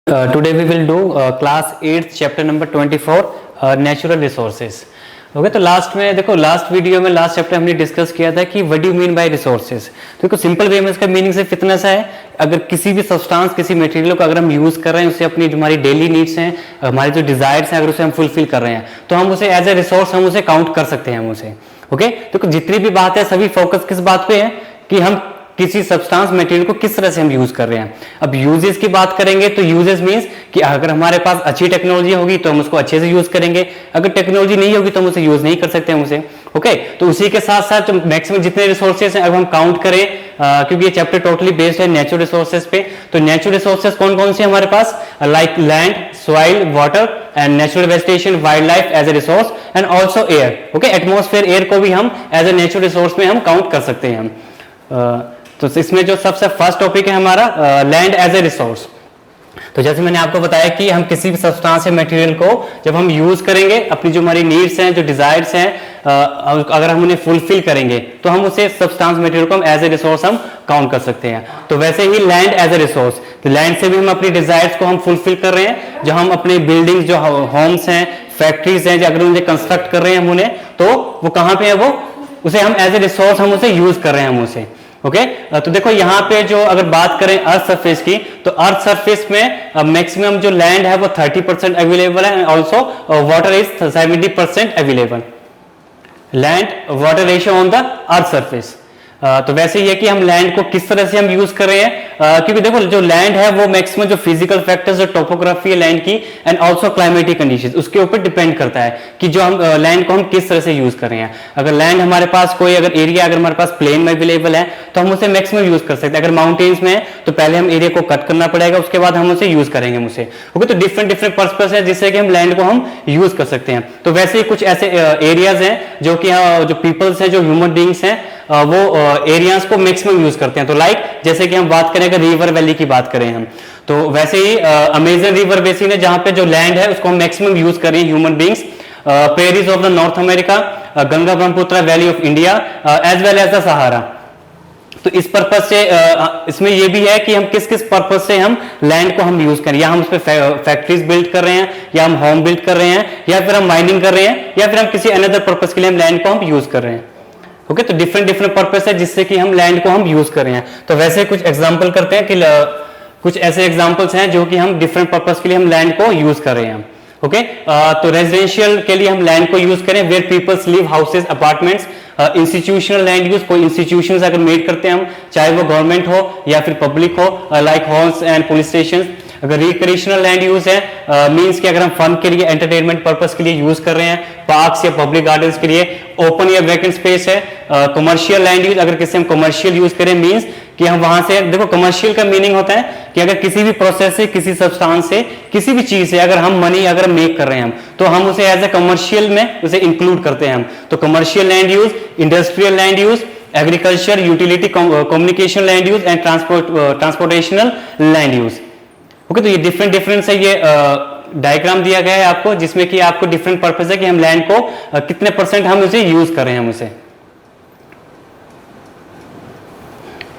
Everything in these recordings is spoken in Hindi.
Today we will do class 8 chapter number 24 natural resources. Okay तो लास्ट वीडियो में लास्ट चैप्टर हमने डिस्कस किया था कि what do you mean by resources. तो देखो सिंपल वे में इसका मीनिंग सिर्फ इतना सा है, अगर किसी भी सब्सटेंस किसी मटेरियल को अगर हम यूज कर रहे हैं, उसे अपनी जो हमारी डेली नीड्स हैं, हमारे जो डिजायर्स हैं, अगर उसे हम फुलफिल कर रहे हैं तो हम उसे एज ए रिसोर्स हम उसे काउंट कर सकते हैं हम उसे। ओके तो जितनी भी बात है सभी फोकस किस बात पे है कि हम किसी सब्सटेंस मटेरियल को किस तरह से हम यूज कर रहे हैं। अब यूजेस की बात करेंगे तो यूजेस मींस कि अगर हमारे पास अच्छी टेक्नोलॉजी होगी तो हम उसको अच्छे से यूज करेंगे, अगर टेक्नोलॉजी नहीं होगी तो हम उसे यूज नहीं कर सकते हैं उसे। ओके तो उसी के साथ साथ मैक्सिमम जितने रिसोर्सेज हैं अब हम काउंट करें, क्योंकि ये चैप्टर टोटली बेस्ड है नेचुरल रिसोर्सेज पे। तो नेचुरल रिसोर्सेज कौन कौन से हमारे पास, like land, soil, water and natural vegetation, wildlife as a resource and also air. Okay atmosphere, air को भी हम एज ए नेचुरल रिसोर्स में हम काउंट कर सकते हैं हम। तो इसमें जो सबसे फर्स्ट टॉपिक है हमारा लैंड एज ए रिसोर्स। तो जैसे मैंने आपको बताया कि हम किसी भी सब्सटेंस या मटेरियल को जब हम यूज करेंगे, अपनी जो हमारी नीड्स हैं, जो डिजायर्स हैं, अगर हम उन्हें फुलफिल करेंगे तो हम उसे सब्सटेंस मटेरियल को हम एज ए रिसोर्स हम काउंट कर सकते हैं। तो वैसे ही लैंड एज ए रिसोर्स, तो लैंड से भी हम अपनी डिजायर्स को हम फुलफिल कर रहे हैं। जो हम अपने बिल्डिंग्स, जो होम्स हैं, फैक्ट्रीज हैं, अगर उन्हें कंस्ट्रक्ट कर रहे हैं हम उन्हें, तो वो कहाँ पे है, वो उसे हम एज ए रिसोर्स हम उसे यूज कर रहे हैं हम उसे। ओके तो देखो यहाँ पे जो अगर बात करें अर्थ सरफेस की, तो अर्थ सरफेस में मैक्सिमम जो लैंड है वो 30% अवेलेबल है, and also water is 70% available. Land water ratio on the earth surface. तो वैसे ही है कि हम लैंड को किस तरह से हम यूज कर रहे हैं, क्योंकि देखो जो लैंड है वो मैक्सिमम जो फिजिकल फैक्टर्स, जो टोपोग्राफी है लैंड की एंड ऑल्सो क्लाइमेटिक कंडीशंस, उसके ऊपर डिपेंड करता है कि जो हम लैंड को हम किस तरह से यूज कर रहे हैं। अगर लैंड हमारे पास कोई अगर एरिया अगर हमारे पास प्लेन में अवेलेबल है तो हम उसे मैक्सिमम यूज कर सकते हैं। अगर माउंटेन्स में है तो पहले हम एरिया को कट करना पड़ेगा, उसके बाद हम उसे यूज करेंगे उसे। ओके तो डिफरेंट पर्पस है जिससे कि हम लैंड को हम यूज कर सकते हैं। तो वैसे ही कुछ ऐसे एरियाज हैं जो कि जो पीपल्स हैं, जो ह्यूमन बींग्स हैं, वो एरियाज को मैक्सिमम यूज करते हैं। तो लाइक जैसे कि हम बात करें अगर रिवर वैली की बात करें हम, तो वैसे ही अमेजन रिवर बेसिन है जहां पे जो लैंड है उसको हम मैक्सिमम यूज कर रहे हैं human beings. Prairies of the North America, Ganga Brahmaputra valley of India as well as the Sahara. तो इस पर्पज से इसमें यह भी है कि हम किस किस पर्पज से हम लैंड को हम यूज करें, या हम उस पर फैक्ट्रीज बिल्ड कर रहे हैं, या हम होम बिल्ड कर रहे हैं, या फिर हम माइनिंग कर रहे हैं, या फिर हम किसी अनदर पर्पज के लिए हम लैंड को हम यूज कर रहे हैं। ओके तो डिफरेंट पर्पस है जिससे कि हम लैंड को हम यूज कर रहे हैं। तो वैसे कुछ एग्जांपल करते हैं कि कुछ ऐसे एग्जांपल्स हैं जो कि हम डिफरेंट पर्पस के लिए हम लैंड को यूज कर रहे हैं। ओके तो रेजिडेंशियल के लिए हम लैंड को यूज करें, where peoples live, houses, apartments. Institutional land use, कोई इंस्टीट्यूशंस अगर मेड करते हैं हम, चाहे वो गवर्नमेंट हो या फिर पब्लिक हो, like halls and police station. अगर रिक्रिएशनल लैंड यूज है, मींस कि अगर हम फन के लिए, एंटरटेनमेंट पर्पस के लिए यूज कर रहे हैं, पार्क्स या पब्लिक गार्डन्स के लिए। ओपन या वैकेंट स्पेस है। कमर्शियल लैंड यूज, अगर किसी हम कमर्शियल यूज करें, मींस कि हम वहां से, देखो कमर्शियल का मीनिंग होता है कि अगर किसी भी प्रोसेस से, किसी सब्सटेंस से, किसी भी चीज से अगर हम मनी अगर मेक कर रहे हैं हम, तो हम उसे एज ए कमर्शियल में उसे इंक्लूड करते हैं हम। तो commercial land use, industrial land use, agriculture, utility, communication land use and transportational land use. Okay तो ये डिफरेंट से ये डायग्राम दिया गया है आपको, जिसमें कि आपको डिफरेंट पर्पस है कि हम लैंड को कितने परसेंट हम उसे यूज कर रहे हैं हम उसे।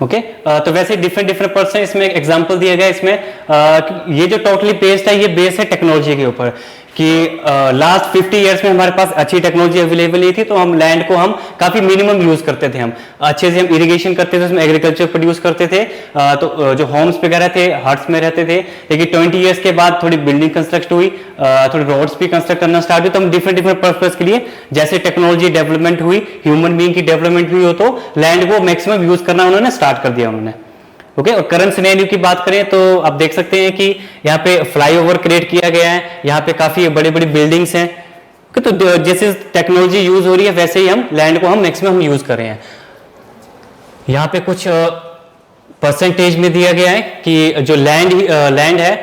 ओके तो वैसे डिफरेंट पर्सन इसमें एग्जांपल दिया गया है। इसमें ये जो टोटली बेस्ड है, ये बेस है टेक्नोलॉजी के ऊपर कि लास्ट 50 इयर्स में हमारे पास अच्छी टेक्नोलॉजी अवेलेबल नहीं थी, तो हम लैंड को हम काफी मिनिमम यूज करते थे। हम अच्छे से हम इरिगेशन करते थे, उसमें एग्रीकल्चर प्रोड्यूस करते थे, तो जो होम्स वगैरह थे हट्स में रहते थे। लेकिन 20 इयर्स के बाद थोड़ी बिल्डिंग कंस्ट्रक्ट हुई, थोड़ी रोड्स भी कंस्ट्रक्ट करना स्टार्ट हुई, तो हम डिफरेंट पर्पज के लिए जैसे टेक्नोलॉजी डेवलपमेंट हुई, ह्यूमन बीइंग की डेवलपमेंट हुई हो, तो लैंड को मैक्सिमम यूज करना उन्होंने स्टार्ट कर दिया उन्होंने। ओके और करंट सिनेरियो की बात करें तो आप देख सकते हैं कि यहाँ पे फ्लाईओवर क्रिएट किया गया है, यहाँ पे काफी बड़ी बिल्डिंग्स हैं। तो जैसे टेक्नोलॉजी यूज हो रही है वैसे ही हम लैंड को हम मैक्सिमम यूज कर रहे हैं। यहाँ पे कुछ परसेंटेज में दिया गया है कि जो लैंड है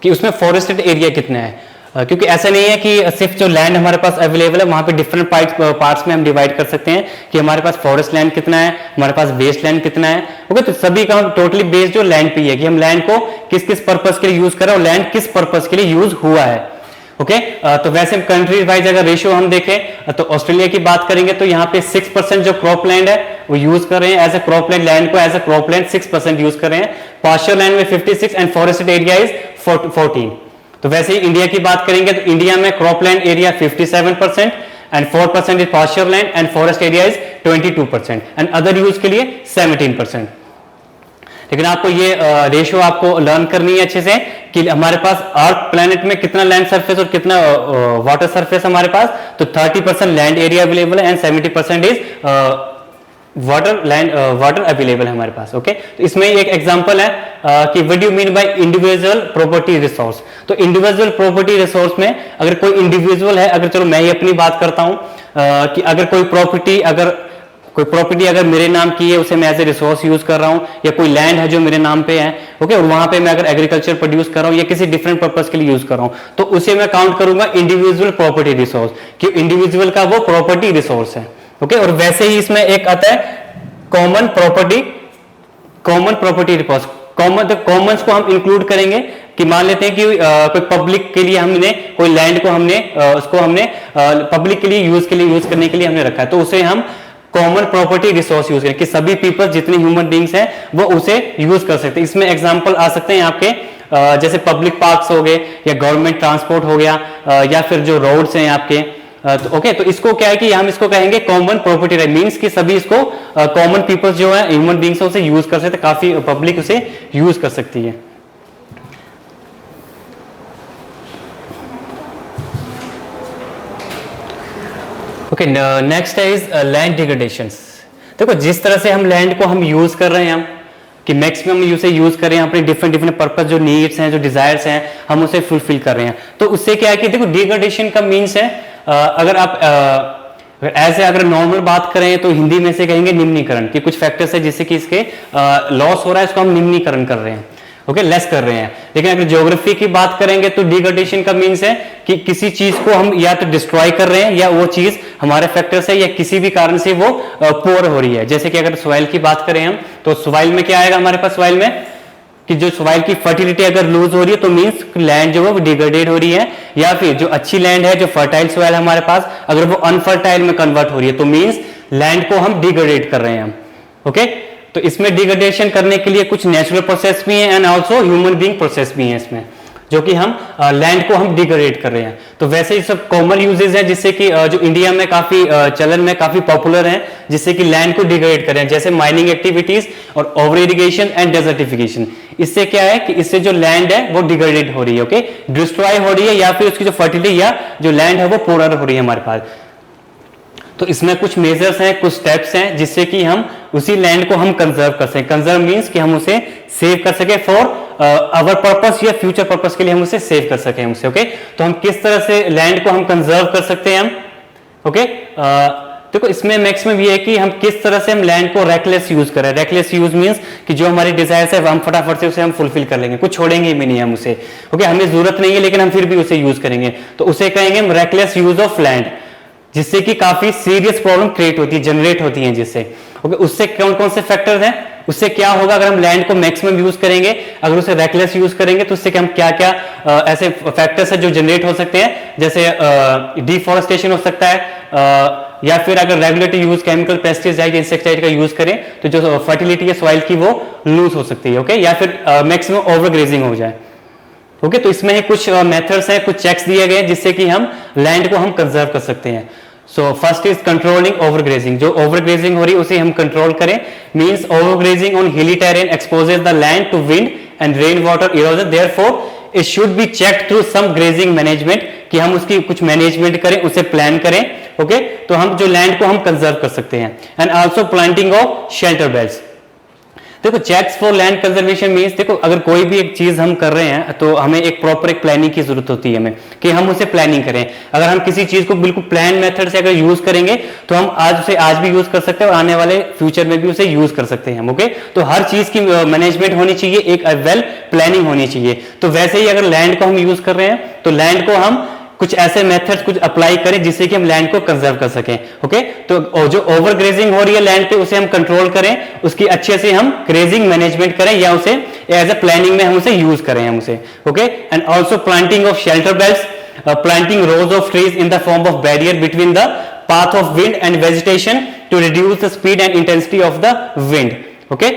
कि उसमें फॉरेस्टेड एरिया कितना है, क्योंकि ऐसा नहीं है कि सिर्फ जो लैंड हमारे पास अवेलेबल है वहां पे डिफरेंट पार्ट्स में हम डिवाइड कर सकते हैं कि हमारे पास फॉरेस्ट लैंड कितना है, हमारे पास वेस्ट लैंड कितना है। ओके तो सभी का टोटली बेस्ड जो लैंड पे है कि हम लैंड को किस किस पर्पस के लिए यूज कर रहे हैं और लैंड किस पर्पस के लिए यूज हुआ है। ओके तो वैसे कंट्री वाइज अगर रेशियो हम देखें तो ऑस्ट्रेलिया की बात करेंगे तो यहाँ पे 6% जो क्रॉप लैंड है वो यूज कर रहे हैं as a crop land, land को as a crop land 6% use कर रहे हैं, पास्चर लैंड में 56 एंड फॉरेस्टेड एरिया इज 14। तो वैसे ही इंडिया की बात करेंगे तो इंडिया में crop land area 57% and 4% is pasture land and forest area is 22% and other use के लिए 17%। लेकिन आपको ये रेशियो आपको लर्न करनी है अच्छे से कि हमारे पास अर्थ प्लैनेट में कितना लैंड सरफेस और कितना वाटर सरफेस हमारे पास, तो 30% लैंड एरिया अवेलेबल है एंड 70% इज वाटर अवेलेबल है हमारे पास। ओके तो इसमें एक एग्जांपल है कि what do mean by individual property resource. तो इंडिविजुअल प्रॉपर्टी रिसोर्स में अगर कोई इंडिविजुअल है, अगर चलो मैं ही अपनी बात करता हूं कि अगर कोई प्रॉपर्टी अगर मेरे नाम की है उसे मैं एज ए रिसोर्स यूज कर रहा हूं, या कोई लैंड है जो मेरे नाम पे है, ओके और वहां पे मैं अगर एग्रीकल्चर प्रोड्यूस कर रहा हूं या किसी डिफरेंट पर्पस के लिए यूज कर रहा हूं, तो उसे मैं काउंट करूंगा इंडिविजुअल प्रॉपर्टी रिसोर्स कि इंडिविजुअल का वो प्रॉपर्टी रिसोर्स है। ओके और वैसे ही इसमें एक आता है कॉमन प्रॉपर्टी रिसोर्स। कॉमन्स को हम इंक्लूड करेंगे कि मान लेते हैं कि कोई पब्लिक के लिए हमने कोई लैंड को हमने पब्लिक के लिए यूज करने के लिए हमने रखा है, तो उसे हम कॉमन प्रॉपर्टी रिसोर्स यूज करें कि सभी पीपल जितने ह्यूमन बींग्स हैं वो उसे यूज कर सकते हैं। इसमें एग्जांपल आ सकते हैं आपके जैसे पब्लिक पार्क्स हो गए या गवर्नमेंट ट्रांसपोर्ट हो गया या फिर जो रोड्स हैं आपके। तो ओके तो इसको क्या है कि हम इसको कहेंगे कॉमन प्रॉपर्टी राइट, मींस कि सभी इसको कॉमन पीपल्स जो है ह्यूमन बींग्स उसे यूज कर सकते, काफी पब्लिक उसे यूज कर सकती है। ओके नेक्स्ट है इज लैंड डिग्रेडेशंस। देखो जिस तरह से हम लैंड को हम यूज कर रहे हैं हम कि मैक्सिमम उसे यूज कर रहे हैं अपने डिफरेंट पर्पस, जो नीड्स हैं जो डिजायर्स हैं हम उसे फुलफिल कर रहे हैं, तो उससे क्या है कि देखो डिग्रेडेशन का मीन्स है अगर आप अगर नॉर्मल बात करें तो हिंदी में से कहेंगे निम्नीकरण कि कुछ फैक्टर्स है जिससे कि इसके लॉस हो रहा है, इसको हम निम्नीकरण कर रहे हैं, ओके लेस कर रहे हैं। लेकिन अगर ज्योग्राफी की बात करेंगे तो डिग्रेडेशन का मीन्स है कि किसी चीज को हम या तो डिस्ट्रॉय कर रहे हैं या वो चीज हमारे फैक्टर से या किसी भी कारण से वो पोर हो रही है। जैसे कि अगर सॉइल की बात करें हम तो सॉइल में क्या आएगा हमारे पास, सॉइल में कि जो सॉइल की फर्टिलिटी अगर लूज हो रही है तो मींस लैंड जो है वो डिग्रेडेड हो रही है, या फिर जो अच्छी लैंड है जो फर्टाइल सॉइल है हमारे पास अगर वो अनफर्टाइल में कन्वर्ट हो रही है तो मींस लैंड को हम डिग्रेडेड कर रहे हैं हम। ओके तो इसमें डिग्रेडेशन करने के लिए कुछ नेचुरल प्रोसेस भी है and also human being process भी है इसमें, जो कि हम लैंड को हम डिग्रेड कर रहे हैं। तो वैसे ही सब कॉमन यूजेस है जिससे कि जो इंडिया में काफी चलन में काफी पॉपुलर है जिससे कि लैंड को डिग्रेड कर रहे हैं, जैसे माइनिंग एक्टिविटीज और ओवर इरिगेशन एंड डेजर्टिफिकेशन। इससे क्या है कि इससे जो लैंड है वो डिग्रेडेड हो रही है, ओके डिस्ट्रॉय हो रही है, या फिर उसकी जो फर्टिलिटी या जो लैंड है वो पोरर हो रही है हमारे पास। तो इसमें कुछ मेजर्स हैं, कुछ स्टेप्स हैं जिससे कि हम उसी लैंड को हम कंजर्व कर सकें। कंजर्व मींस कि हम उसे सेव कर सके फॉर अवर पर्पस या फ्यूचर पर्पस के लिए हम उसे सेव कर सकें हमसे। ओके तो हम किस तरह से लैंड को हम कंजर्व कर सकते हैं हम, ओके देखो इसमें मैक्सिमम ये है कि हम किस तरह से हम लैंड को रेकलेस यूज करें। रेकलेस यूज मींस कि जो हमारी डिजायर्स है हम फटाफट से उसे हम फुलफिल कर लेंगे, कुछ छोड़ेंगे भी नहीं हम उसे, ओके हमें जरूरत नहीं है लेकिन हम फिर भी उसे यूज करेंगे, तो उसे कहेंगे हम रेकलेस यूज ऑफ लैंड, जिससे कि काफी सीरियस प्रॉब्लम क्रिएट होती है, जनरेट होती है जिससे। ओके उससे कौन कौन से फैक्टर्स हैं, उससे क्या होगा अगर हम लैंड को मैक्सिमम यूज करेंगे, अगर उसे रेकलेस यूज करेंगे तो उससे हम क्या क्या ऐसे फैक्टर्स हैं जो जनरेट हो सकते हैं, जैसे डिफॉरेस्टेशन हो सकता है, या फिर अगर regulatory use chemical pesticide insecticide का यूज करें तो जो फर्टिलिटी है सॉइल की वो लूज हो सकती है, ओके या फिर मैक्सिमम ओवरग्रेजिंग हो जाए। ओके तो इसमें ही कुछ मेथड्स हैं, कुछ चेक्स दिए गए जिससे कि हम लैंड को हम कंजर्व कर सकते हैं। So first is controlling overgrazing, जो ओवरग्रेजिंग हो रही है उसे हम कंट्रोल करें, means overgrazing on hilly terrain exposes the land to wind and rain water erosion, therefore it should be checked through some grazing management, कि हम उसकी कुछ मैनेजमेंट करें, उसे प्लान करें। ओके तो हम जो लैंड को हम कंजर्व कर सकते हैं। And also planting of shelter belts. देखो checks for land conservation means देखो अगर कोई भी एक चीज हम कर रहे हैं तो हमें एक प्रॉपर एक प्लानिंग की जरूरत होती है हमें, कि हम उसे प्लानिंग करें। अगर हम किसी चीज को बिल्कुल प्लान मेथड से अगर यूज करेंगे तो हम आज भी यूज कर सकते हैं और आने वाले फ्यूचर में भी उसे यूज कर सकते हैं। ओके तो हर चीज की मैनेजमेंट होनी चाहिए, एक वेल प्लानिंग होनी चाहिए। तो वैसे ही अगर लैंड को हम यूज कर रहे हैं तो लैंड को हम कुछ ऐसे मेथड्स कुछ अप्लाई करें जिससे कि हम लैंड को कंजर्व कर सकें। ओके तो जो ओवर ग्रेजिंग हो रही है लैंड पे उसे हम कंट्रोल करें, उसकी अच्छे से हम ग्रेजिंग मैनेजमेंट करें या उसे एज ए प्लानिंग में हम उसे यूज करें हम उसे। Okay and also planting of shelter belts, planting rows of trees in the form of barrier between the path of wind and vegetation to reduce the speed and intensity of the wind. Okay,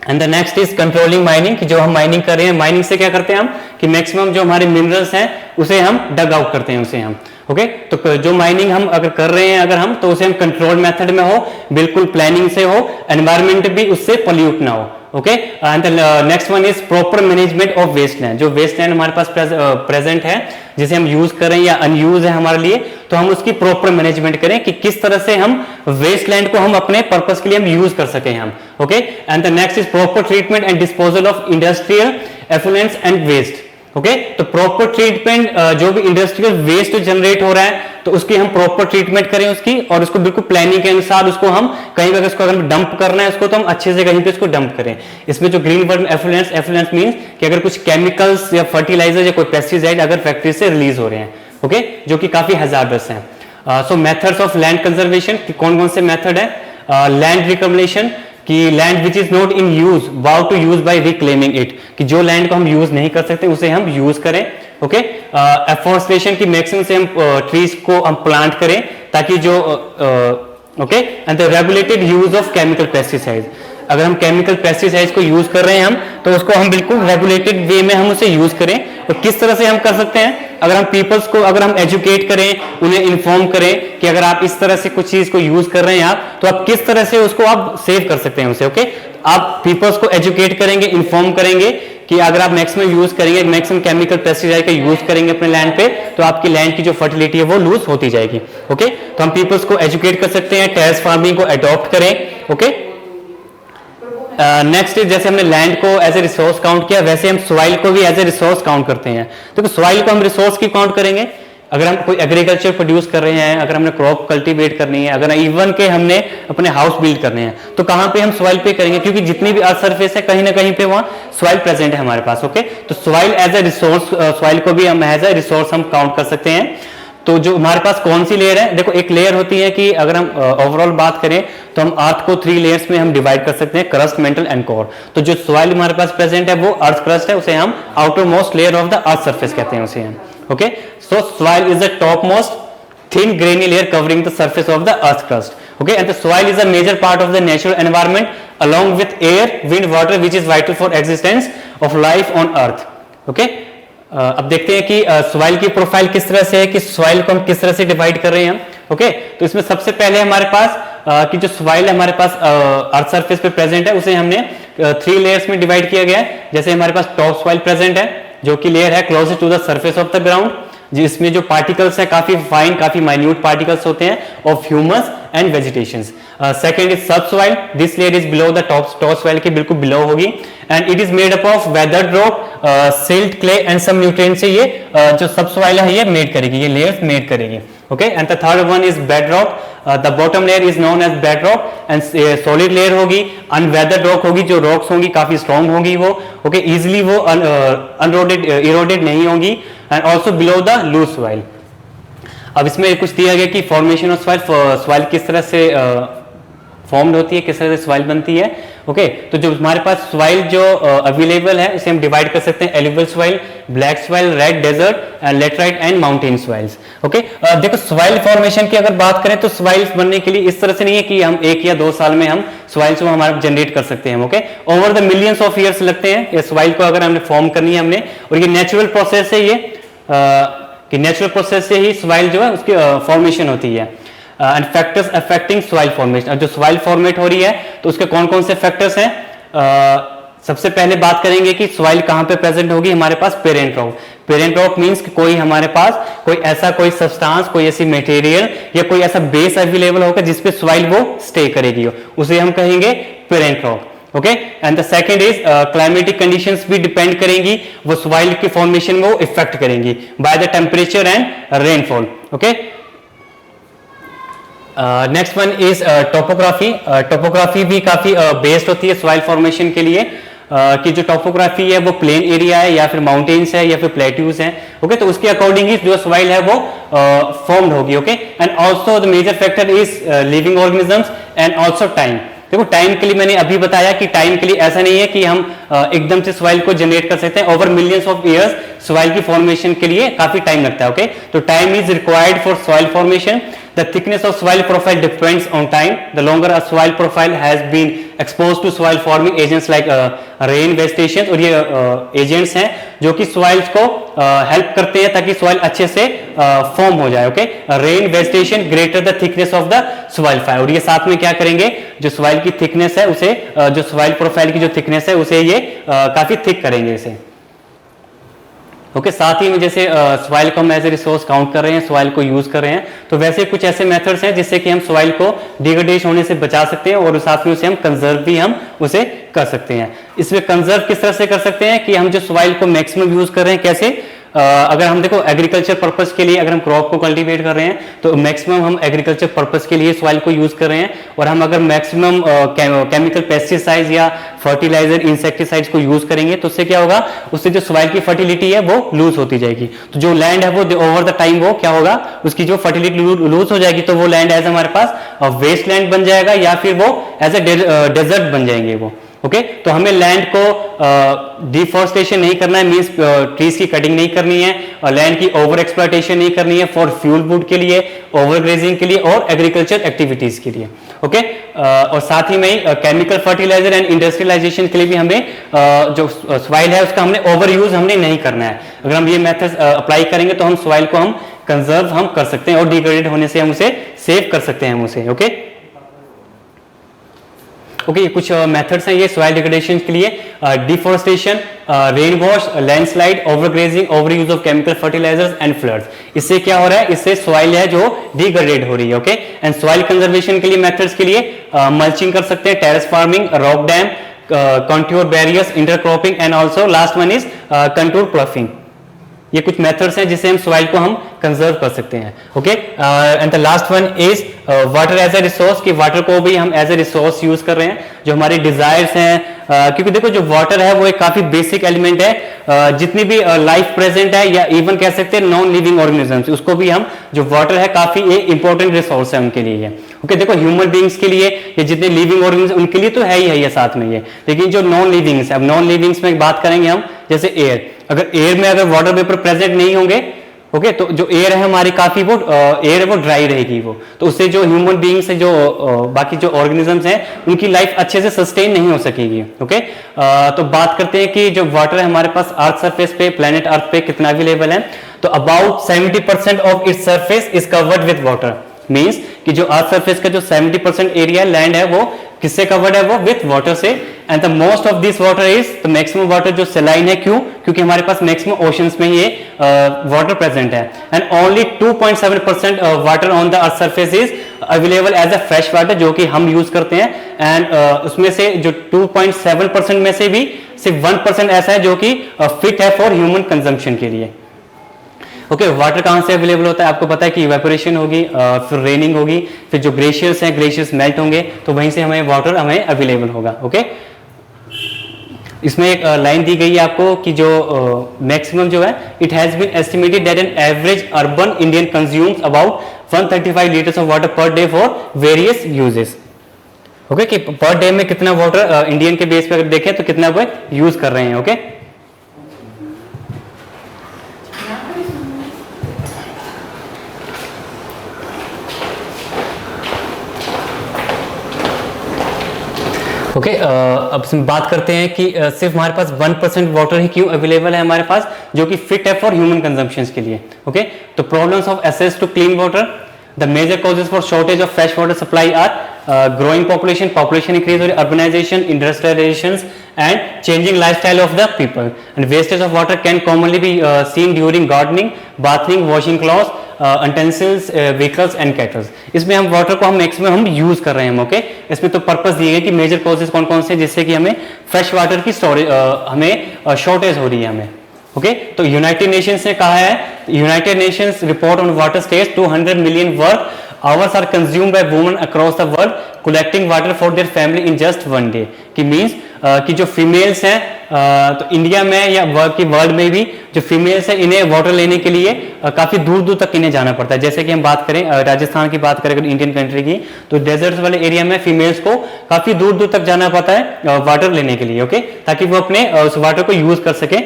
and the next is controlling mining, कि जो हम माइनिंग कर रहे हैं, माइनिंग से क्या करते हैं हम कि मैक्सिमम जो हमारे मिनरल्स हैं उसे हम डग आउट करते हैं, उसे हम ओके तो जो माइनिंग हम अगर कर रहे हैं अगर हम तो उसे हम कंट्रोल मेथड में हो, बिल्कुल प्लानिंग से हो, एनवायरमेंट भी उससे पॉल्यूट ना हो. Okay and next one is proper management of waste land. जो वेस्ट लैंड हमारे पास प्रेजेंट है जिसे हम यूज करें या अनयूज है हमारे लिए, तो हम उसकी प्रॉपर मैनेजमेंट करें कि किस तरह से हम वेस्ट लैंड को हम अपने पर्पस के लिए हम यूज कर सकें हम. Okay and the next is proper treatment and disposal of industrial effluents and waste. Okay तो प्रॉपर ट्रीटमेंट, जो भी इंडस्ट्रियल वेस्ट जनरेट हो रहा है तो उसकी हम प्रॉपर ट्रीटमेंट करें उसकी, और उसको बिल्कुल प्लानिंग के अनुसार उसको हम कहीं पर उसको अगर डंप करना है उसको तो हम अच्छे से कहीं पे उसको डंप करें. इसमें जो green word affluence, affluence means कि अगर कुछ केमिकल्स या फर्टिलाइजर या कोई पेस्टिसाइड अगर फैक्ट्री से रिलीज हो रहे हैं, ओके जो कि काफी हैजार्डस हैं. So methods of land conservation, कौन कौन से मेथड है? लैंड रिकमेंडेशन, कि land which is not in use wow to use by reclaiming it, कि जो लैंड को हम यूज नहीं कर सकते उसे हम यूज करें. ओके एफोरेस्टेशन की मैक्सिमम से हम ट्रीज को हम प्लांट करें ताकि जो okay and the regulated use of chemical pesticides, अगर हम केमिकल पेस्टिसाइड्स को यूज कर रहे हैं हम तो उसको हम बिल्कुल रेगुलेटेड वे में हम उसे यूज करें. और किस तरह से हम कर सकते हैं? अगर हम पीपल्स को अगर हम एजुकेट करें, उन्हें इन्फॉर्म करें कि अगर आप इस तरह से कुछ चीज को यूज कर रहे हैं आप, तो आप किस तरह से उसको आप सेव कर सकते हैं उसे. ओके आप पीपल्स को एजुकेट करेंगे, इन्फॉर्म करेंगे कि अगर आप मैक्सिमम यूज करेंगे, मैक्सिमम केमिकल पेस्टिसाइड का यूज करेंगे अपने लैंड पे, तो आपकी लैंड की जो फर्टिलिटी है वो लूज होती जाएगी. ओके तो हम पीपल्स को एजुकेट कर सकते हैं, टेरेस फार्मिंग को अडॉप्ट करें. ओके नेक्स्ट जैसे हमने लैंड को एज ए रिसोर्स काउंट किया, वैसे हम सॉइल को भी एज ए रिसोर्स काउंट करते हैं. तो सॉइल को हम रिसोर्स की काउंट करेंगे अगर हम कोई एग्रीकल्चर प्रोड्यूस कर रहे हैं, अगर हमने क्रॉप कल्टीवेट करनी है, अगर इवन के हमने अपने हाउस बिल्ड करने हैं, तो कहां पे हम सॉइल पे करेंगे? क्योंकि जितनी भी अर्थ सरफेस है कहीं ना कहीं पे वहां सॉइल प्रेजेंट है हमारे पास. ओके तो soil as a resource, soil को भी हम एज ए रिसोर्स हम काउंट कर सकते हैं. तो जो हमारे पास कौन सी लेयर है? देखो एक लेयर होती है कि अगर हम ओवरऑल बात करें तो हम अर्थ को 3 लेयर्स में हम डिवाइड कर सकते हैं, क्रस्ट, मेंटल एंड कोर. तो जो सॉइल हमारे पास प्रेजेंट है वो अर्थ क्रस्ट है, उसे हम outer most layer of the earth surface कहते हैं उसे हम. Okay so soil is the top most thin grainy layer covering the surface of the earth crust. Okay and the soil is a major part of the natural environment along with air, wind, water which is vital for existence of life on earth. Okay अब देखते हैं कि सॉइल की प्रोफाइल किस तरह से है, कि सॉइल को हम किस तरह से डिवाइड कर रहे हैं हम. ओके तो इसमें सबसे पहले हमारे पास कि जो सॉइल हमारे पास अर्थ सरफेस पे प्रेजेंट है उसे हमने 3 लेयर्स में डिवाइड किया गया है. जैसे हमारे पास टॉप सॉइल प्रेजेंट है जो कि लेयर है closest to the surface of the ground, जिसमें जो पार्टिकल्स हैं काफी फाइन, काफी माइन्यूट पार्टिकल्स होते हैं of humus and vegetations. Second is subsoil, this layer is below the topsoil के बिल्कुल बिलो होगी and it is made up of weathered rock, silt, clay and some nutrients से ये जो सब सॉइल है ये मेड करेगी, ये लेयर्स मेड करेगी. Okay and the third one is bed rock, the bottom layer is known as bed rock and solid layer होगी, अनवेदर्ड रॉक होगी, जो रॉक्स होंगी काफी स्ट्रॉन्ग होंगी वो. ओके इजिली वो अनरोडेड इरोडेड नहीं होगी and also below the loose soil. अब इसमें कुछ दिया गया कि फॉर्मेशन ऑफ सॉइल, सॉइल किस तरह से फॉर्म्ड होती है, किस तरह से सॉइल बनती है. ओके तो जो हमारे पास सॉइल जो अवेलेबल है उसे हम डिवाइड कर सकते हैं alluvial soil, black soil, red desert, laterite and mountain soils. Okay देखो सॉइल फॉर्मेशन की अगर बात करें तो सॉइल्स बनने के लिए इस तरह से नहीं है कि हम 1 या 2 साल में हम सॉइल्स को हमारा जनरेट कर सकते हैं. Okay over the millions of years लगते हैं ये सॉइल को अगर हमने फॉर्म करनी है हमने, और ये नेचुरल प्रोसेस है, ये कि नेचुरल प्रोसेस से ही सॉइल जो है उसकी फॉर्मेशन होती है. And factors affecting soil formation, जो सॉइल फॉर्मेट हो रही है तो उसके कौन कौन से फैक्टर्स हैं? सबसे पहले बात करेंगे कि सॉइल कहां पे प्रेजेंट होगी. हमारे पास parent rock, parent rock means कि कोई हमारे पास कोई ऐसा कोई सब्सटेंस, कोई ऐसी मटेरियल या कोई ऐसा बेस अवेलेबल होगा जिसपे सॉइल वो स्टे करेगी, उसे हम कहेंगे parent rock. Okay and the second is climatic conditions भी डिपेंड करेंगी, वो सॉइल की फॉर्मेशन में वो इफेक्ट करेंगी by the temperature and rainfall. Okay next one is topography. Topography भी काफी बेस्ड होती है सॉइल फॉर्मेशन के लिए, कि जो टोपोग्राफी है वो प्लेन एरिया है या फिर माउंटेन्स है या फिर प्लेट्यूज है. ओके तो उसके अकॉर्डिंग ही जो सॉइल है वो फॉर्म्ड होगी. Okay and also the major factor is living organisms and also time. देखो टाइम के लिए मैंने अभी बताया कि टाइम के लिए ऐसा नहीं है कि हम एकदम से सॉइल को जनरेट कर सकते हैं। Over millions of years soil की फॉर्मेशन के लिए काफी टाइम लगता है। ओके, तो time is required for soil formation. The thickness of soil profile depends on time. The longer a soil profile has been exposed to soil forming agents like rain vegetation, और ये agents हैं जो कि soils को help करते हैं ताकि soil अच्छे से form हो जाए। Okay, rain vegetation greater the thickness of the soil file, और ये साथ में क्या करेंगे, जो soil की thickness है उसे जो soil profile की जो thickness है उसे ये काफी thick करेंगे इसे। ओके, साथ ही में जैसे सॉइल को हम एज ए रिसोर्स काउंट कर रहे हैं, सॉइल को यूज कर रहे हैं, तो वैसे कुछ ऐसे मेथड्स हैं जिससे कि हम सॉइल को डिग्रेडेशन होने से बचा सकते हैं और साथ में उसे हम कंजर्व भी हम उसे कर सकते हैं। इसमें कंजर्व किस तरह से कर सकते हैं कि हम जो सॉइल को मैक्सिमम यूज कर रहे हैं कैसे, अगर हम देखो एग्रीकल्चर पर्पस के लिए अगर हम क्रॉप को कल्टीवेट कर रहे हैं तो मैक्सिमम हम एग्रीकल्चर पर्पस के लिए सॉइल को यूज कर रहे हैं, और हम अगर मैक्सिमम केमिकल पेस्टिसाइड्स या फर्टिलाइजर इंसेक्टिसाइड्स को यूज करेंगे तो उससे क्या होगा, उससे जो सॉइल की फर्टिलिटी है वो लूज होती जाएगी। तो जो लैंड है वो ओवर द टाइम वो क्या होगा, उसकी जो फर्टिलिटी लूज हो जाएगी तो वो लैंड एज हमारे पास वेस्ट लैंड बन जाएगा या फिर वो एज ए डेजर्ट बन जाएंगे वो। ओके, तो हमें लैंड को डिफॉरेस्टेशन नहीं करना है, मींस ट्रीज की कटिंग नहीं करनी है, और लैंड की ओवर एक्सप्लॉयटेशन नहीं करनी है फॉर फ्यूल वुड के लिए, ओवर ग्रेजिंग के लिए और एग्रीकल्चर एक्टिविटीज के लिए। ओके, और साथ ही में केमिकल फर्टिलाइजर एंड इंडस्ट्रियलाइजेशन के लिए भी हमें जो सॉइल है उसका हमने ओवर यूज हमने नहीं करना है। अगर हम ये मेथड अप्लाई करेंगे तो हम सॉइल को हम कंजर्व हम कर सकते हैं और डिग्रेडेड होने से हम उसे सेव कर सकते हैं हम उसे। ओके, ये कुछ मेथड्स हैं ये सॉइल डिग्रेडेशन के लिए, deforestation, rain wash, landslide, overgrazing, over use of chemical fertilisers and floods. इससे क्या हो रहा है, इससे सॉइल है जो डिग्रेडेड हो रही है। ओके, एंड सॉइल कंजर्वेशन के लिए मेथड्स के लिए मल्चिंग कर सकते हैं, terrace farming, rock dam, contour barriers, intercropping and also last one is contour ploughing. ये कुछ मेथड्स हैं जिससे हम सॉइल को हम कंजर्व कर सकते हैं। Okay, and the last one is water as a resource, कि वाटर को भी हम एज ए रिसोर्स यूज कर रहे हैं जो हमारी डिजायर्स हैं, क्योंकि देखो जो वाटर है वो एक काफी बेसिक एलिमेंट है। जितनी भी लाइफ प्रेजेंट है या इवन कह सकते हैं नॉन लिविंग ऑर्गेनिजम्स, उसको भी हम जो वाटर है काफी एक इंपॉर्टेंट रिसोर्स है उनके लिए। ओके, देखो ह्यूमन बींग्स के लिए ये जितने लिविंग ऑर्गेनिज्म उनके लिए तो है ही है ये साथ में ये, लेकिन जो नॉन लिविंग्स है, अब नॉन लिविंग्स में बात करेंगे हम, जैसे एयर, अगर एयर में अगर वाटर वेपर प्रेजेंट नहीं होंगे, ओके, तो जो एयर है हमारी काफी वो एयर है वो ड्राई रहेगी वो, तो उससे जो ह्यूमन बीइंग्स है, जो बाकी जो ऑर्गेनिजम्स हैं उनकी लाइफ अच्छे से सस्टेन नहीं हो सकेगी। ओके, तो बात करते हैं कि जो वाटर है हमारे पास अर्थ सरफेस पे, प्लेनेट अर्थ पे कितना अवेलेबल है, तो about 70% of its surface is covered with water. Means कि जो अर्थ सरफेस का जो 70% एरिया लैंड है वो किससे कवर्ड है, वो विथ वाटर से। And the most of this water is the maximum water जो सलाइन है, क्यों, क्योंकि हमारे पास मैक्सिमम ओशंस में ये वाटर प्रेजेंट है। And only 2.7% water on the earth surface is available as a fresh water, जो कि हम यूज करते हैं। एंड उसमें से जो 2.7% में से भी सिर्फ 1% ऐसा है जो कि फिट है फॉर ह्यूमन कंजम्पशन के लिए। ओके, वाटर कहाँ से अवेलेबल होता है, आपको पता है कि इवेपोरेशन होगी, फिर रेनिंग होगी, फिर जो ग्लेशियर्स हैं ग्लेशियर्स मेल्ट होंगे तो वहीं से हमें वाटर हमें अवेलेबल होगा। ओके, इसमें एक लाइन दी गई है आपको कि जो मैक्सिमम जो है, it has been estimated that an average urban Indian consumes about 135 litres of water per day for various uses. Okay, कि पर डे में कितना वाटर इंडियन के बेस पे अगर देखें तो कितना वो यूज कर रहे हैं। ओके, ओके, अब बात करते हैं कि सिर्फ हमारे पास 1% वाटर ही क्यों अवेलेबल है हमारे पास, जो कि फिट है फॉर ह्यूमन कंजम्पशन के लिए। ओके, तो problems of access to clean water, the major causes for shortage of fresh water supply are growing population increase और urbanisation, industrialisation and changing lifestyle of the people. And wastage of water can commonly be seen during gardening, bathing, washing clothes, utensils, vehicles and cattles. इसमें हम वाटर को हम मैक्सिमम हम यूज कर रहे हैं। ओके, इसमें तो पर्पस दिए गए कि मेजर कॉजेज कौन कौन से जिससे कि हमें फ्रेश वाटर की स्टोरेज हमें शॉर्टेज हो रही है हमें। ओके, तो यूनाइटेड नेशंस ने कहा है, United Nations report on water states 200 million work hours are consumed by women across the world collecting water for their family in just one day. कि मींस कि जो फीमेल्स हैं तो इंडिया में या वर्ल्ड में भी जो फीमेल्स है इन्हें वाटर लेने के लिए काफी दूर दूर तक इन्हें जाना पड़ता है। जैसे कि हम बात करें राजस्थान की बात करें अगर इंडियन कंट्री की, तो डेजर्ट वाले एरिया में फीमेल्स को काफी दूर दूर तक जाना पड़ता है वाटर लेने के लिए, ओके, ताकि वो अपने उस वाटर को यूज कर सके।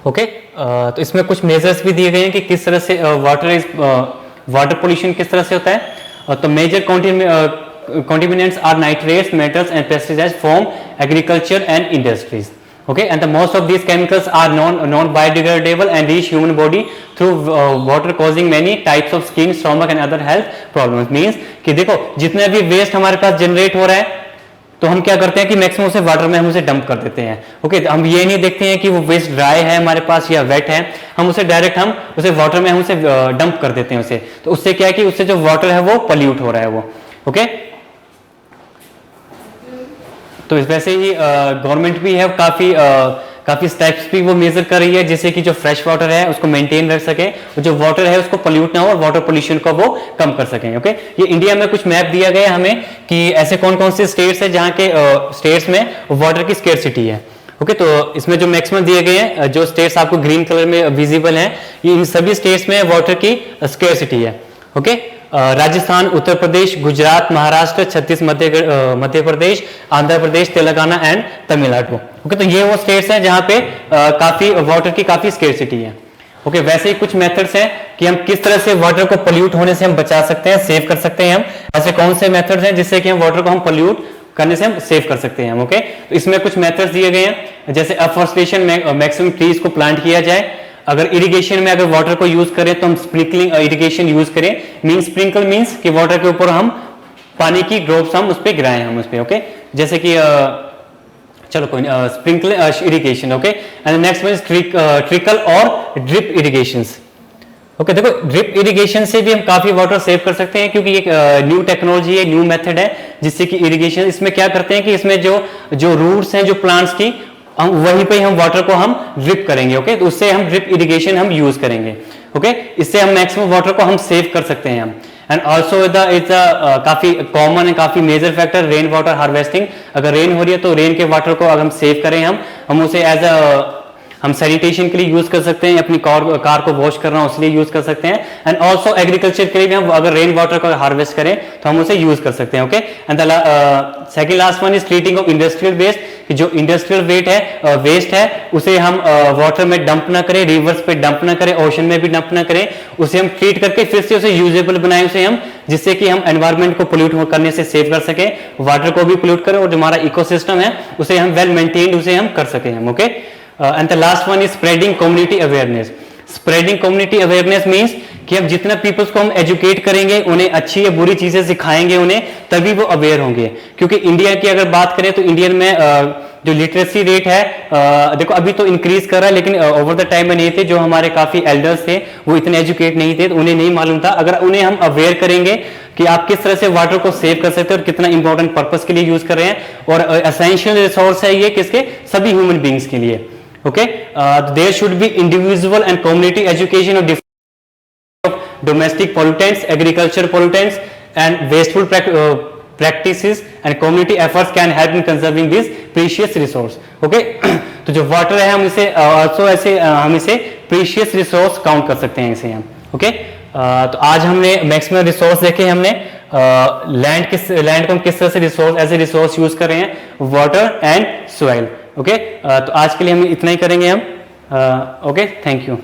ओके, तो इसमें कुछ मेजर्स भी दिए गए हैं कि किस तरह से वाटर पोल्यूशन किस तरह से होता है। तो major contaminants are nitrates, metals and pesticides from agriculture and industries. Okay, and the most of these chemicals are non biodegradable and reach human body through water, causing many types of skin, stomach and other health problems. Means कि देखो जितने भी वेस्ट हमारे पास जनरेट हो रहा है तो हम क्या करते हैं कि मैक्सिमम उसे वाटर में हम उसे डंप कर देते हैं। ओके, हम ये नहीं देखते हैं कि वो वेस्ट ड्राई है हमारे पास या वेट है, हम उसे डायरेक्ट हम उसे वाटर में हम उसे डंप कर देते हैं उसे। तो उससे क्या है कि उससे जो वाटर है वो पॉल्यूट हो रहा है वो। ओके, तो इस वैसे ही गवर्नमेंट भी है काफी स्टेप्स भी वो मेजर कर रही है जैसे कि जो फ्रेश वाटर है उसको मेंटेन रख सके, जो वाटर है उसको पोल्यूट ना हो और वाटर पोल्यूशन को वो कम कर सकें। ओके, ये इंडिया में कुछ मैप दिया गया है हमें कि ऐसे कौन कौन से स्टेट्स है जहाँ के स्टेट्स में वाटर की स्केर्सिटी है। ओके, तो इसमें जो मैक्सिमम दिए गए हैं, जो स्टेट्स आपको ग्रीन कलर में विजिबल हैं, ये इन सभी स्टेट्स में वाटर की स्केर्सिटी है। Okay, Rajasthan, Uttar Pradesh, Gujarat, Maharashtra, Chhattisgarh, Madhya Pradesh, Andhra Pradesh, Telangana and Tamil Nadu. Okay, तो ये वो स्टेट्स हैं जहां पे काफी वाटर की काफी स्केर्सिटी है। ओके, वैसे ही कुछ मेथड्स हैं कि हम किस तरह से वाटर को पोल्यूट होने से हम बचा सकते हैं, सेव कर सकते हैं। हम ऐसे कौन से मेथड्स हैं जिससे कि हम वाटर को हम पोल्यूट करने से हम सेव कर सकते हैं। ओके, तो इसमें कुछ मेथड्स दिए गए हैं जैसे अफॉरेस्टेशन, मैक्सिमम ट्रीज को प्लांट किया जाए। अगर इरिगेशन में अगर वाटर को यूज करें तो हम स्प्रिंकलिंग इरिगेशन यूज करें। मींस स्प्रिंकल मींस कि वाटर के ऊपर हम पानी की ड्रॉप्स हम उस पर गिराएं हम उस पर। ओके, जैसे कि चलो कोई sprinkle irrigation. Okay, and next one trickle और ड्रिप इरिगेशंस। ओके, देखो ड्रिप इरिगेशन से भी हम काफी वाटर सेव कर सकते हैं क्योंकि एक न्यू टेक्नोलॉजी है, न्यू मेथड है जिससे कि इरिगेशन, इसमें क्या करते हैं कि इसमें जो रूट्स हैं जो प्लांट्स की, हम वहीं पे हम वाटर को हम ड्रिप करेंगे। ओके, तो उससे हम ड्रिप इरिगेशन हम यूज करेंगे। ओके, इससे हम मैक्सिमम वाटर को हम सेव कर सकते हैं हम। एंड ऑल्सो इट्स काफी कॉमन है, काफी major factor rain water harvesting. अगर रेन हो रही है तो रेन के वाटर को अगर हम सेव करें हम उसे एज हम सैनिटेशन के लिए यूज कर सकते हैं, अपनी कार को वॉश करना उसके लिए यूज कर सकते हैं। एंड ऑल्सो एग्रीकल्चर के लिए भी हम अगर रेन वाटर को हार्वेस्ट करें तो हम उसे यूज कर सकते हैं। Okay, and the second last one is treating of industrial waste, कि जो इंडस्ट्रियल वेस्ट है उसे हम वाटर में डंप ना करें, रिवर्स पे डंप ना करें, ओशन में भी डंप ना करें, उसे हम ट्रीट करके फिर से उसे यूजेबल बनाएं उसे हम, जिससे कि हम एनवायरमेंट को पोल्यूट करने से सेव कर सकें, वाटर को भी पोल्यूट करें और जो हमारा इकोसिस्टम है उसे हम वेल मेंटेन्ड उसे हम कर सकें हम। Okay, and the last one is spreading community awareness. Spreading community awareness means कि हम जितना पीपल्स को हम एजुकेट करेंगे, उन्हें अच्छी या बुरी चीजें सिखाएंगे उन्हें, तभी वो अवेयर होंगे। क्योंकि इंडिया की अगर बात करें तो इंडियन में जो लिटरेसी रेट है देखो अभी तो इंक्रीज कर रहा है, लेकिन ओवर द टाइम में नहीं थे। जो हमारे काफी एल्डर्स थे वो इतने एजुकेट नहीं थे तो उन्हें नहीं मालूम था। अगर उन्हें हम अवेयर करेंगे कि आप किस तरह से वाटर को सेव कर सकते हैं और कितना इंपॉर्टेंट पर्पस के लिए यूज कर रहे हैं, और एसेंशियल रिसोर्स है ये किसके, सभी ह्यूमन बींग्स के लिए। Okay, there should be individual and community education of domestic pollutants, agriculture pollutants and wasteful practices and community efforts can help in conserving this precious resource. Okay, तो जो वाटर है हम इसे also ऐसे हम इसे precious resource काउंट कर सकते हैं इसे हम। ओके, तो आज हमने मैक्सिमम रिसोर्स देखे, हमने लैंड को हम किस तरह से resource as a resource use कर रहे हैं, वाटर एंड सॉइल। ओके, तो आज के लिए हम इतना ही करेंगे हम। Okay, thank you.